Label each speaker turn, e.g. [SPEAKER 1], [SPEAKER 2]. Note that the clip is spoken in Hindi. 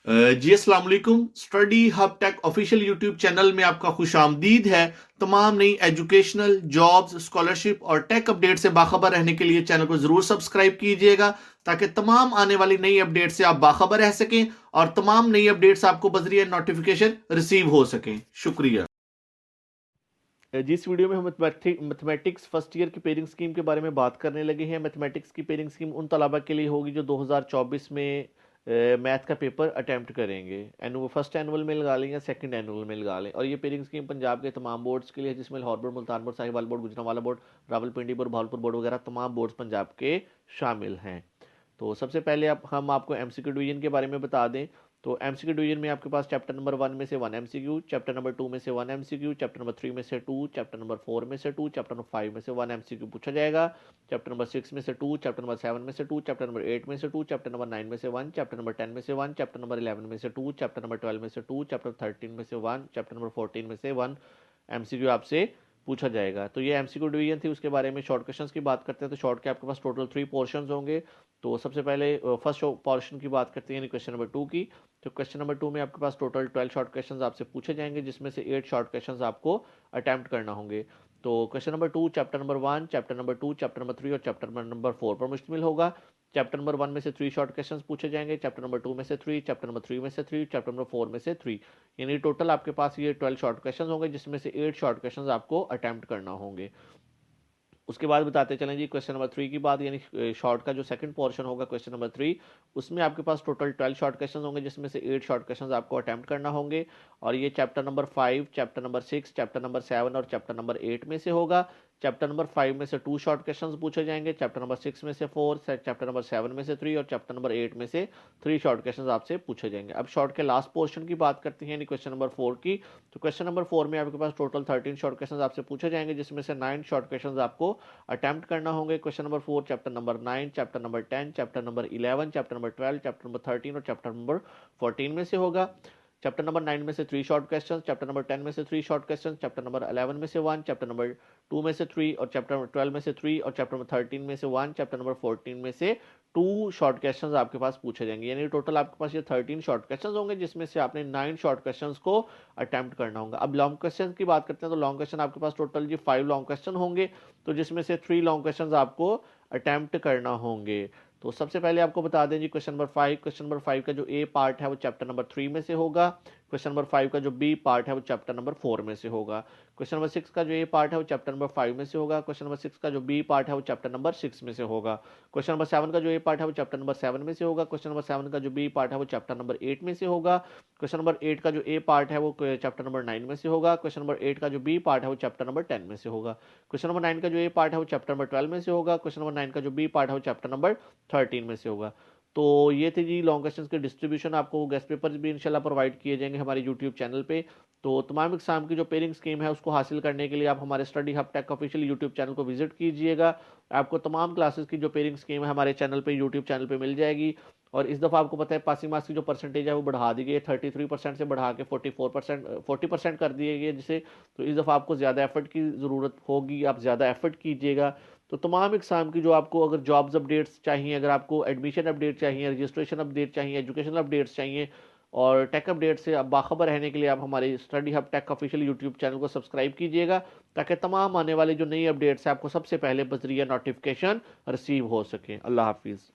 [SPEAKER 1] जी अस्सलाम वालेकुम। Study hub tech official YouTube channel में आपका खुश आमदीद है। तमाम नई एजुकेशनल, जॉब्स, स्कॉलरशिप और टेक अपडेट से बाखबर रहने के लिए चैनल को जरूर सब्सक्राइब कीजिएगा, ताकि तमाम आने वाली नई अपडेट से आप बाखबर रह सकें और तमाम नई अपडेट्स आपको बजरिया नोटिफिकेशन रिसीव हो सकें। शुक्रिया। जिस वीडियो में हम मैथमेटिक्स फर्स्ट ईयर की पेरिंग स्कीम के बारे में बात करने लगे हैं। मैथमेटिक्स की पेरिंग स्कीम उन तलबा के लिए होगी जो 2024 में मैथ का पेपर अटैम्प्ट करेंगे। फर्स्ट एनुअल में लगा लें या सेकंड एनुअल में लगा लें। और ये पेरिंग स्कीम पंजाब के तमाम बोर्ड्स के लिए है, जिसमें Lahore board, Multan board, Sahiwal board, Gujranwala board, Rawalpindi board, Bahawalpur board वगैरह तमाम बोर्ड्स पंजाब के शामिल हैं। तो सबसे पहले हम आपको एमसीक्यू डिवीजन के बारे में बता दें। तो एमसीक्यू डिवीजन में आपके पास चैप्टर नंबर 1 में से 1 एमसीक्यू, चैप्टर नंबर 2 में से 1 एमसीक्यू, चैप्टर नंबर 3 में से 2, चैप्टर नंबर 4 में से 2, चैप्टर नंबर 5 में से 1 एमसीक्यू पूछा जाएगा, चैप्टर नंबर 6 में से 2, चैप्टर नंबर 7 में से 2, चैप्टर नंबर 8 में से 2, चैप्टर नंबर 9 में से 1, चैप्टर नंबर 10 में से 1, चैप्टर नंबर 11 में से 2, चैप्टर नंबर 12 में से 2, चैप्टर 13 में से 1, चैप्टर नंबर 14 में से 1 एमसीक्यू आपसे पूछा जाएगा। तो ये एमसीक्यू डिवीजन थी। उसके बारे में शॉर्ट क्वेश्चंस की बात करते हैं तो शॉर्ट के आपके पास टोटल 3 पोर्शंस होंगे। तो सबसे पहले फर्स्ट पोर्शन की बात करते हैं, क्वेश्चन नंबर 2 की। तो क्वेश्चन नंबर 2 में आपके पास टोटल 12 शॉर्ट क्वेश्चंस आपसे पूछे जाएंगे, जिसमें से 8 शॉर्ट क्वेश्चंस आपको अटेम्प्ट करना होंगे। तो question number 2 chapter number 1, chapter number 2, chapter number 3 और चैप्टर नंबर 4 पर मुश्तमिल होगा। चैप्टर नंबर 1 में से 3 शॉर्ट क्वेश्चंस पूछे जाएंगे, चैप्टर नंबर 2 में से 3, चैप्टर नंबर 3 में से 3, चैप्टर नंबर 4 में से 3। यानी टोटल आपके पास ये 12 शॉर्ट क्वेश्चंस होंगे, जिसमें से 8 शॉर्ट क्वेश्चंस आपको अटेम्प्ट करना होंगे। उसके बाद बताते चलें जी क्वेश्चन नंबर 3 की बात, यानी शॉर्ट का जो सेकंड पोर्शन होगा क्वेश्चन नंबर 3, उसमें आपके पास टोटल 12 शॉर्ट क्वेश्चंस होंगे, जिसमें से 8 शॉर्ट क्वेश्चंस आपको अटेम्प्ट करना होंगे। और ये chapter number 5, chapter number 6, chapter number 7 और चैप्टर नंबर 8 में से होगा। चैप्टर नंबर 5 में से 2 शॉर्ट क्वेश्चंस पूछे जाएंगे, चैप्टर नंबर 6 में से 4, चैप्टर नंबर 7 में से 3 और चैप्टर नंबर 8 में से 3 शॉर्ट क्वेश्चंस आपसे पूछे जाएंगे। अब शॉर्ट के लास्ट पोर्शन की बात करते हैं, यानी क्वेश्चन नंबर 4 की। तो क्वेश्चन नंबर 4 में आपके पास टोटल 13 शॉर्ट क्वेश्चंस आपसे पूछे जाएंगे, जिसमें से 9 शॉर्ट क्वेश्चंस आपको अटेम्प्ट करना होंगे। Question number 4 chapter number 9, chapter number 10, chapter number 11, chapter number 12, chapter number 13 और चैप्टर नंबर 14 में से होगा। चैप्टर नंबर 9 में से 3 शॉर्ट क्वेश्चन, चैप्टर नंबर 10 में से 3 शॉर्ट क्वेश्चन, चैप्टर नंबर 11 में से 1, चैप्टर नंबर 2 में से 3 और चैप्टर नंबर 12 में से 3 और चैप्टर नंबर 13 में से 1, चैप्टर नंबर 14 में से 2 शॉर्ट क्वेश्चंस आपके पास पूछे जाएंगे। यानी टोटल आपके पास ये 13 शॉर्ट क्वेश्चंस होंगे, जिसमें से आपने 9 शॉर्ट क्वेश्चंस को अटेम्प्ट करना होगा। अब लॉन्ग क्वेश्चन की बात करते हैं तो लॉन्ग क्वेश्चन आपके पास टोटल जी 5 लॉन्ग क्वेश्चन होंगे, तो जिसमें से 3 लॉन्ग क्वेश्चन आपको अटेम्प्ट करना होंगे। तो सबसे पहले आपको बता दें जी क्वेश्चन नंबर 5, क्वेश्चन नंबर 5 का जो ए पार्ट है वो चैप्टर नंबर 3 में से होगा। क्वेश्चन नंबर 5 का जो बी पार्ट है वो चैप्टर नंबर 4 में से होगा। क्वेश्चन नंबर 6 का जो ए पार्ट है वो चैप्टर नंबर 5 में से होगा। क्वेश्चन नंबर 6 का जो बी पार्ट है वो चैप्टर नंबर 6 में से होगा। क्वेश्चन नंबर 7 का जो ए पार्ट है वो चैप्टर नंबर 7 में से होगा। क्वेश्चन नंबर 7 का जो बी पार्ट है वो चैप्टर नंबर 8 में से होगा। क्वेश्चन नंबर 8 का जो ए पार्ट है वो चैप्टर नंबर 9 में से होगा। क्वेश्चन नंबर 8 का जो बी पार्ट है वो चैप्टर नंबर 10 में से होगा। क्वेश्चन नंबर 9 का जो ए पार्ट है वो चैप्टर नंबर 12 में से होगा। क्वेश्चन नंबर 9 का जो बी पार्ट है वो चैप्टर नंबर 13 में से होगा। तो ये थे जी लॉन्ग क्वेश्चंस के डिस्ट्रीब्यूशन। आपको गेस्ट पेपर्स भी इंशाल्लाह प्रोवाइड किए जाएंगे हमारे यूट्यूब चैनल पे। तो तमाम एग्जाम की जो पेरिंग स्कीम है उसको हासिल करने के लिए आप हमारे study hub tech official YouTube channel को विजिट कीजिएगा। आपको तमाम क्लासेस की जो पेरिंग स्कीम है हमारे चैनल पे, यूट्यूब चैनल पे मिल जाएगी। और इस दफ़ा आपको पता है पासिंग मार्क्स की जो परसेंटेज है वो बढ़ा दी गई है, 33% से बढ़ा के 40% कर दिए गए, जिसे तो इस दफ़ा आपको ज़्यादा एफर्ट की ज़रूरत होगी, आप ज़्यादा एफर्ट कीजिएगा। तो तमाम एग्जाम की जो आपको अगर जॉब्स अपडेट्स चाहिए, अगर आपको एडमिशन अपडेट चाहिए, रजिस्ट्रेशन अपडेट चाहिए, एजुकेशनल अपडेट्स चाहिए और टेक अपडेट से आप बाखबर रहने के लिए आप हमारे study hub tech official YouTube channel को सब्सक्राइब कीजिएगा, ताकि तमाम आने वाले जो नई अपडेट्स हैं आपको सबसे पहले बजरिया नोटिफिकेशन रिसीव हो सके। अल्लाह हाफिज़।